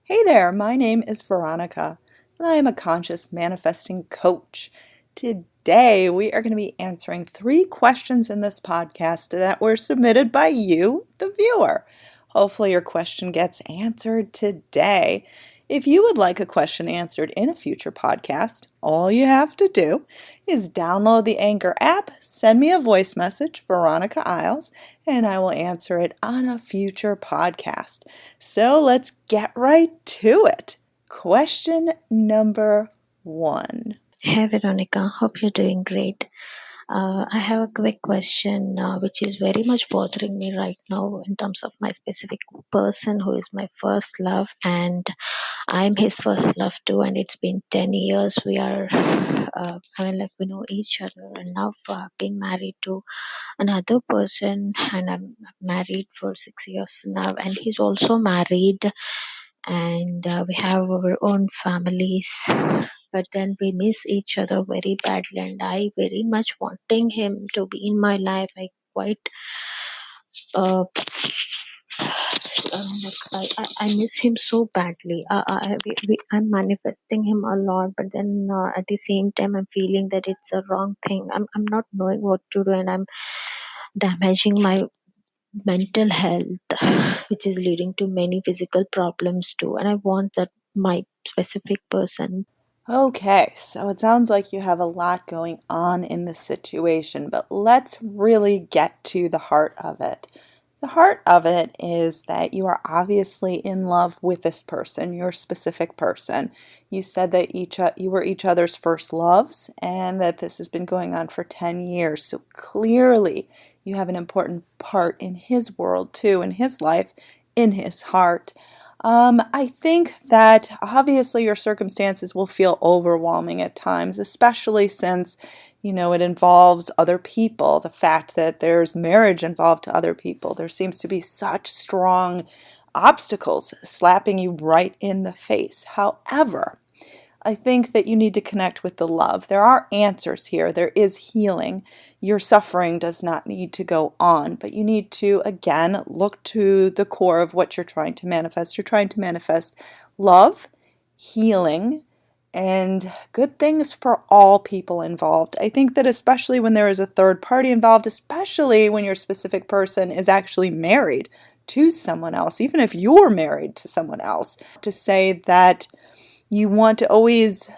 Hey there, my name is Veronica, and I am a conscious manifesting coach. Today, we are going to be answering 3 questions in this podcast that were submitted by you, the viewer. Hopefully, your question gets answered today. If you would like a question answered in a future podcast, all you have to do is download the Anchor app, send me a voice message, Veronica Isles, and I will answer it on a future podcast. So let's get right to it. Question number 1. Hey Veronica, hope you're doing great. I have a quick question which is very much bothering me right now in terms of my specific person who is my first love, and I'm his first love too. And it's been 10 years. We are, we know each other, and now being married to another person, and I'm married for 6 years now, and he's also married, and we have our own families, but then we miss each other very badly, and I very much wanting him to be in my life. I quite uh, I miss him so badly. I'm manifesting him a lot, but then at the same time I'm feeling that it's a wrong thing. I'm not knowing what to do, and I'm damaging my mental health, which is leading to many physical problems too. And I want that my specific person. Okay, so it sounds like you have a lot going on in this situation, but let's really get to the heart of it. The heart of it is that you are obviously in love with this person, your specific person. You said that you were each other's first loves and that this has been going on for 10 years. So clearly you have an important part in his world too, in his life, in his heart. I think that obviously your circumstances will feel overwhelming at times, especially since, it involves other people. The fact that there's marriage involved to other people. There seems to be such strong obstacles slapping you right in the face. However, I think that you need to connect with the love. There are answers here. There is healing. Your suffering does not need to go on, but you need to, again, look to the core of what you're trying to manifest. You're trying to manifest love, healing, and good things for all people involved. I think that especially when there is a third party involved, especially when your specific person is actually married to someone else, even if you're married to someone else, to say that you want to always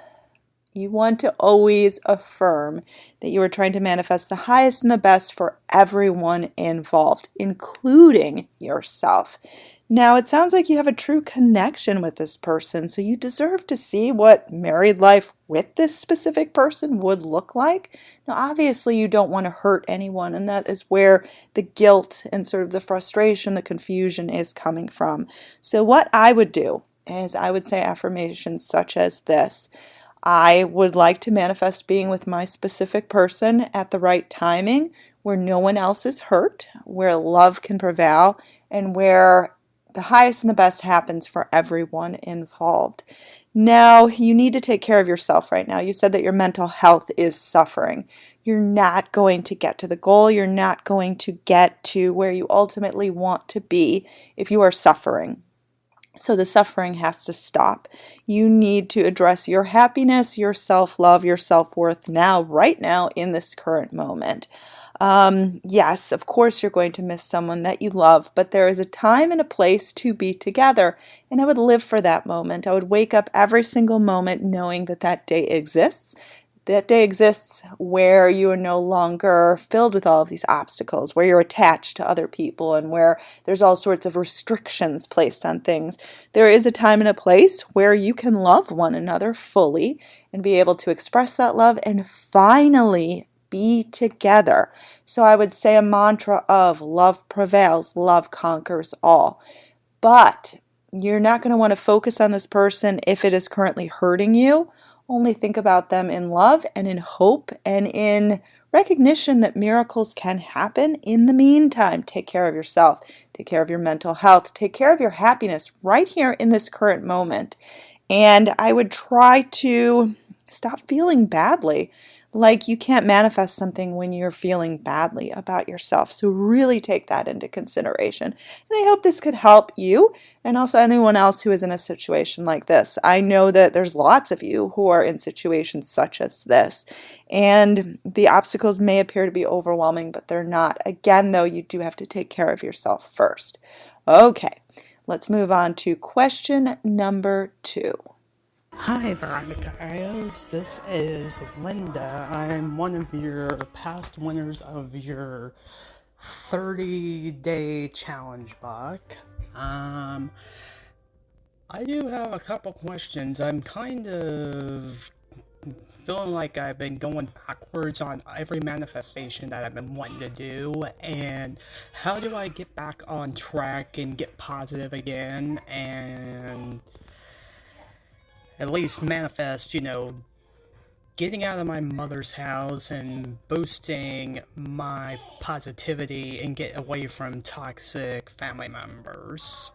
affirm that you are trying to manifest the highest and the best for everyone involved, including yourself. Now, it sounds like you have a true connection with this person, so you deserve to see what married life with this specific person would look like. Now, obviously, you don't want to hurt anyone, and that is where the guilt and sort of the frustration, the confusion is coming from. So what I would do is I would say affirmations such as this. I would like to manifest being with my specific person at the right timing, where no one else is hurt, where love can prevail, and where the highest and the best happens for everyone involved. Now, you need to take care of yourself right now. You said that your mental health is suffering. You're not going to get to the goal. You're not going to get to where you ultimately want to be if you are suffering. So the suffering has to stop. You need to address your happiness, your self-love, your self-worth now, right now, in this current moment. Yes, of course you're going to miss someone that you love, but there is a time and a place to be together, and I would live for that moment. I would wake up every single moment knowing that that day exists. That day exists where you are no longer filled with all of these obstacles, where you're attached to other people and where there's all sorts of restrictions placed on things. There is a time and a place where you can love one another fully and be able to express that love and finally be together. So I would say a mantra of love prevails, love conquers all. But you're not going to want to focus on this person if it is currently hurting you. Only think about them in love and in hope and in recognition that miracles can happen. In the meantime, take care of yourself, take care of your mental health, take care of your happiness right here in this current moment. And I would try to stop feeling badly. like you can't manifest something when you're feeling badly about yourself. So really take that into consideration. And I hope this could help you and also anyone else who is in a situation like this. I know that there's lots of you who are in situations such as this, and the obstacles may appear to be overwhelming, but they're not. Again, though, you do have to take care of yourself first. Okay, let's move on to question number 2. Hi, VeronicaIsles. This is Linda. I'm one of your past winners of your 30-day challenge book. I do have a couple questions. I'm kind of feeling like I've been going backwards on every manifestation that I've been wanting to do, and how do I get back on track and get positive again and at least manifest, getting out of my mother's house and boosting my positivity and get away from toxic family members.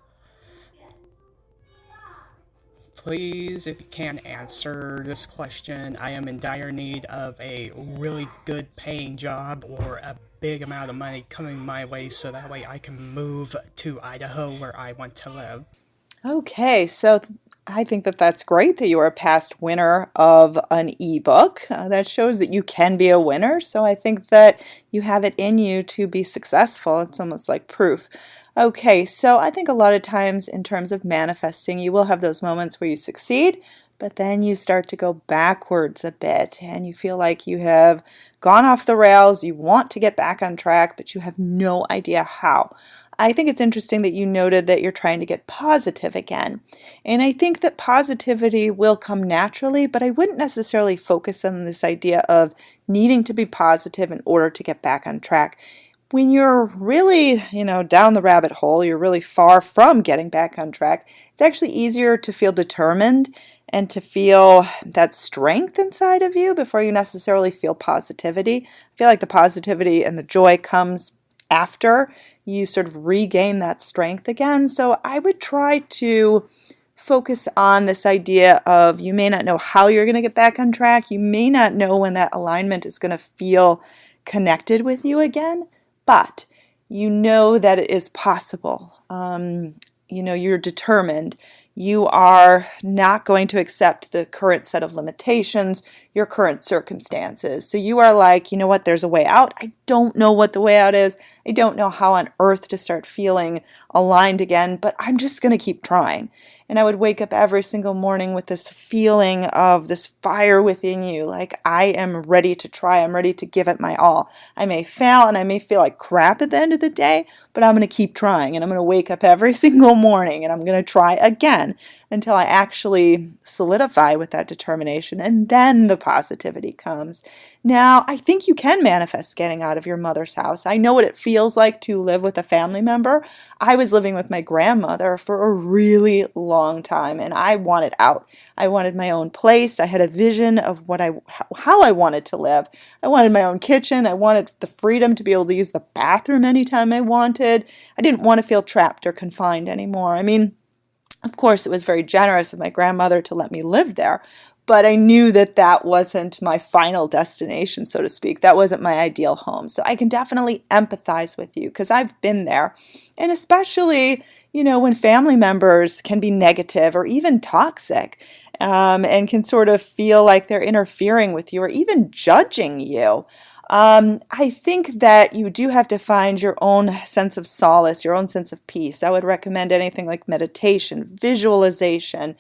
Please, if you can answer this question, I am in dire need of a really good paying job or a big amount of money coming my way so that way I can move to Idaho where I want to live. Okay, so I think that that's great that you are a past winner of an ebook. That shows that you can be a winner. So I think that you have it in you to be successful. It's almost like proof. Okay, so I think a lot of times in terms of manifesting, you will have those moments where you succeed, but then you start to go backwards a bit and you feel like you have gone off the rails. You want to get back on track, but you have no idea how. I think it's interesting that you noted that you're trying to get positive again. And I think that positivity will come naturally, but I wouldn't necessarily focus on this idea of needing to be positive in order to get back on track. When you're really, down the rabbit hole, you're really far from getting back on track, it's actually easier to feel determined and to feel that strength inside of you before you necessarily feel positivity. I feel like the positivity and the joy comes after you sort of regain that strength again. So I would try to focus on this idea of you may not know how you're going to get back on track. You may not know when that alignment is going to feel connected with you again, but you know that it is possible. You're determined. You are not going to accept the current set of limitations, your current circumstances. So you are like, you know what, there's a way out. I don't know what the way out is. I don't know how on earth to start feeling aligned again, but I'm just going to keep trying. And I would wake up every single morning with this feeling of this fire within you, like I am ready to try. I'm ready to give it my all. I may fail and I may feel like crap at the end of the day, but I'm going to keep trying and I'm going to wake up every single morning and I'm going to try again until I actually solidify with that determination, and then the positivity comes. Now, I think you can manifest getting out of your mother's house. I know what it feels like to live with a family member. I was living with my grandmother for a really long time, and I wanted out. I wanted my own place. I had a vision of how I wanted to live. I wanted my own kitchen. I wanted the freedom to be able to use the bathroom anytime I wanted. I didn't want to feel trapped or confined anymore. I mean, of course, it was very generous of my grandmother to let me live there, but I knew that that wasn't my final destination, so to speak. That wasn't my ideal home. So I can definitely empathize with you because I've been there. And especially, when family members can be negative or even toxic, and can sort of feel like they're interfering with you or even judging you. I think that you do have to find your own sense of solace, your own sense of peace. I would recommend anything like meditation, visualization,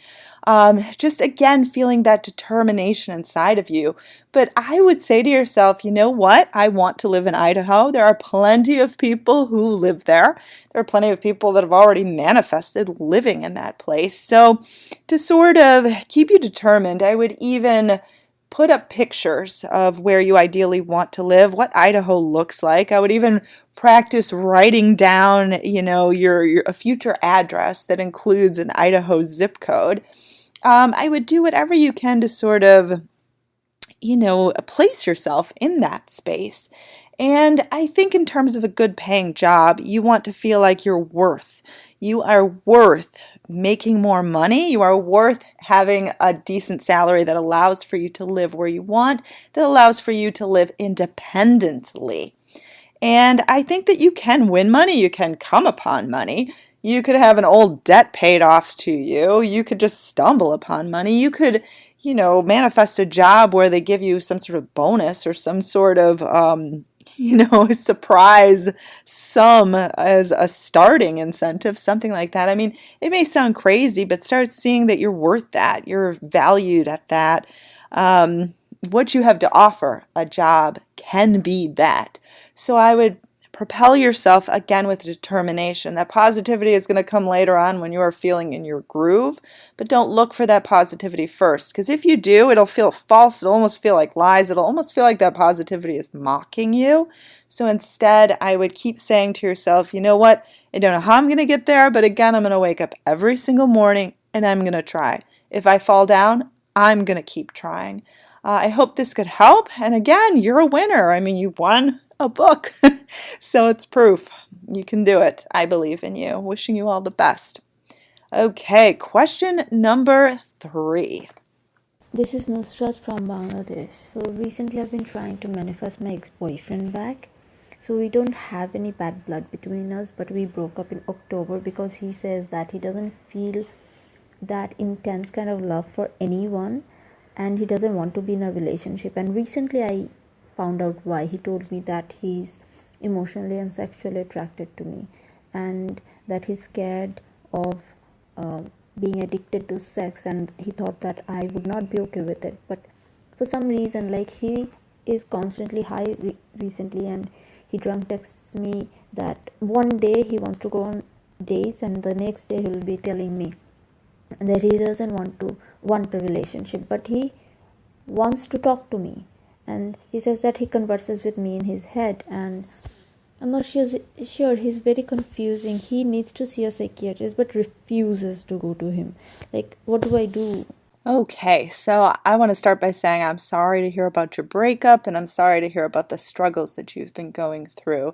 just again feeling that determination inside of you. But I would say to yourself, you know what? I want to live in Idaho. There are plenty of people who live there. There are plenty of people that have already manifested living in that place. So to sort of keep you determined, I would even put up pictures of where you ideally want to live, what Idaho looks like. I would even practice writing down, your a future address that includes an Idaho zip code. I would do whatever you can to sort of, place yourself in that space. And I think in terms of a good paying job, you want to feel like you are worth making more money. You are worth having a decent salary that allows for you to live where you want, that allows for you to live independently. And I think that you can win money. You can come upon money. You could have an old debt paid off to you. You could just stumble upon money. You could, manifest a job where they give you some sort of bonus or some sort of, surprise sum as a starting incentive, something like that. I mean, it may sound crazy, but start seeing that you're worth that. You're valued at that. What you have to offer, a job, can be that. So I would propel yourself again with determination. That positivity is going to come later on when you are feeling in your groove, but don't look for that positivity first, because if you do, it'll feel false. It'll almost feel like lies. It'll almost feel like that positivity is mocking you. So instead, I would keep saying to yourself, you know what? I don't know how I'm going to get there, but again, I'm going to wake up every single morning and I'm going to try. If I fall down, I'm going to keep trying. I hope this could help. And again, you're a winner. I mean, you won a book. So it's proof. You can do it. I believe in you. Wishing you all the best. Okay, question number 3. This is Nusrat from Bangladesh. So recently I've been trying to manifest my ex-boyfriend back. So we don't have any bad blood between us, but we broke up in October because he says that he doesn't feel that intense kind of love for anyone and he doesn't want to be in a relationship. And recently I found out why. He told me that he's emotionally and sexually attracted to me and that he's scared of being addicted to sex, and he thought that I would not be okay with it. But for some reason, like, he is constantly high recently, and he drunk texts me that one day he wants to go on dates and the next day he will be telling me that he doesn't want a relationship, but he wants to talk to me. And he says that he converses with me in his head, and I'm not sure. He's very confusing. He needs to see a psychiatrist but refuses to go to him. Like, what do I do? Okay, so I want to start by saying I'm sorry to hear about your breakup, and I'm sorry to hear about the struggles that you've been going through.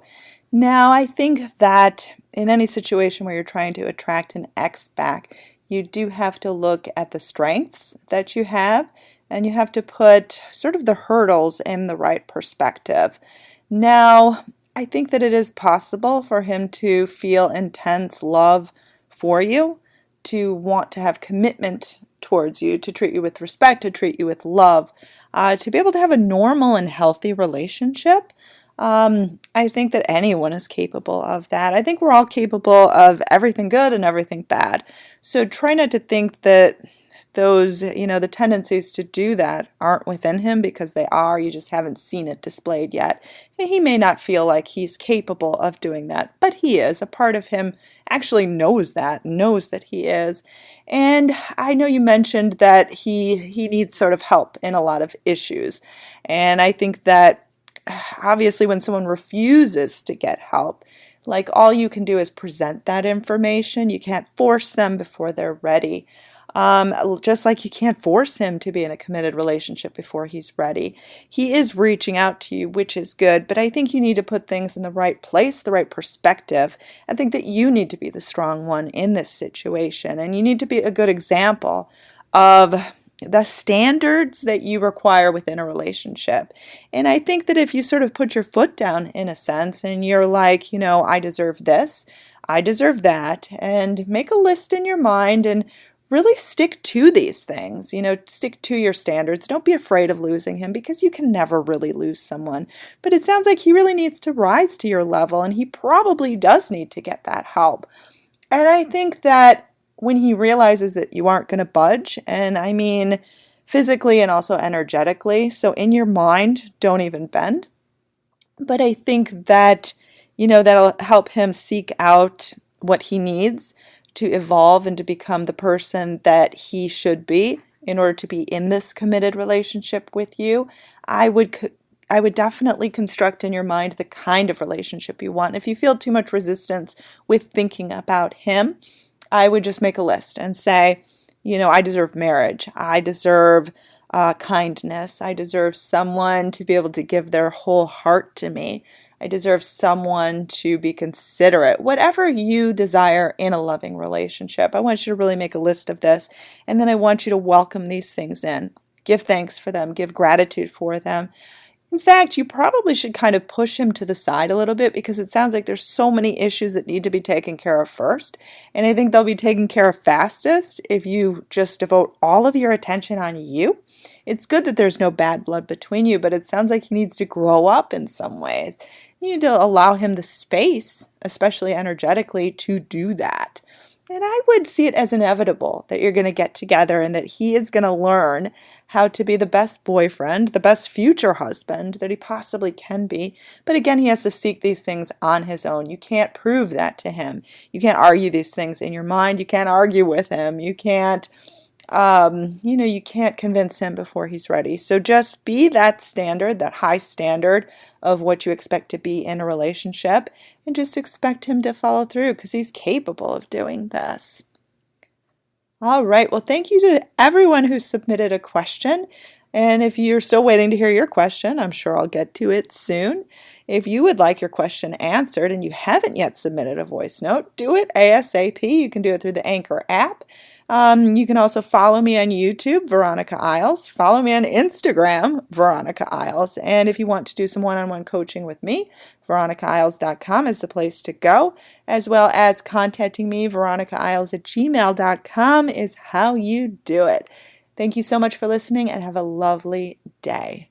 Now, I think that in any situation where you're trying to attract an ex back, you do have to look at the strengths that you have, and you have to put sort of the hurdles in the right perspective. Now, I think that it is possible for him to feel intense love for you, to want to have commitment towards you, to treat you with respect, to treat you with love, to be able to have a normal and healthy relationship. I think that anyone is capable of that. I think we're all capable of everything good and everything bad. So try not to think that those, the tendencies to do that aren't within him, because they are. You just haven't seen it displayed yet. And he may not feel like he's capable of doing that, but he is. A part of him actually knows that he is. And I know you mentioned that he needs sort of help in a lot of issues. And I think that obviously when someone refuses to get help, like, all you can do is present that information. You can't force them before they're ready. Just like you can't force him to be in a committed relationship before he's ready. He is reaching out to you, which is good, but I think you need to put things in the right place, the right perspective. I think that you need to be the strong one in this situation, and you need to be a good example of the standards that you require within a relationship. And I think that if you sort of put your foot down in a sense, and you're like, I deserve this, I deserve that, and make a list in your mind and really stick to these things, stick to your standards. Don't be afraid of losing him, because you can never really lose someone. But it sounds like he really needs to rise to your level, and he probably does need to get that help. And I think that when he realizes that you aren't going to budge, and I mean physically and also energetically, so in your mind, don't even bend. But I think that, that'll help him seek out what he needs to evolve and to become the person that he should be in order to be in this committed relationship with you. I would definitely construct in your mind the kind of relationship you want. If you feel too much resistance with thinking about him, I would just make a list and say, I deserve marriage. I deserve kindness. I deserve someone to be able to give their whole heart to me. I deserve someone to be considerate. Whatever you desire in a loving relationship, I want you to really make a list of this, and then I want you to welcome these things in. Give thanks for them. Give gratitude for them. In fact, you probably should kind of push him to the side a little bit because it sounds like there's so many issues that need to be taken care of first. And I think they'll be taken care of fastest if you just devote all of your attention on you. It's good that there's no bad blood between you, but it sounds like he needs to grow up in some ways. You need to allow him the space, especially energetically, to do that. And I would see it as inevitable that you're going to get together and that he is going to learn how to be the best boyfriend, the best future husband that he possibly can be. But again, he has to seek these things on his own. You can't prove that to him. You can't argue these things in your mind. You can't argue with him. You can't you can't convince him before he's ready. So just be that standard, that high standard of what you expect to be in a relationship, and just expect him to follow through because he's capable of doing this. All right. Well, thank you to everyone who submitted a question. And if you're still waiting to hear your question, I'm sure I'll get to it soon. If you would like your question answered and you haven't yet submitted a voice note, do it ASAP. You can do it through the Anchor app. You can also follow me on YouTube, Veronica Isles. Follow me on Instagram, Veronica Isles. And if you want to do some one-on-one coaching with me, VeronicaIsles.com is the place to go, as well as contacting me, VeronicaIsles@gmail.com is how you do it. Thank you so much for listening and have a lovely day.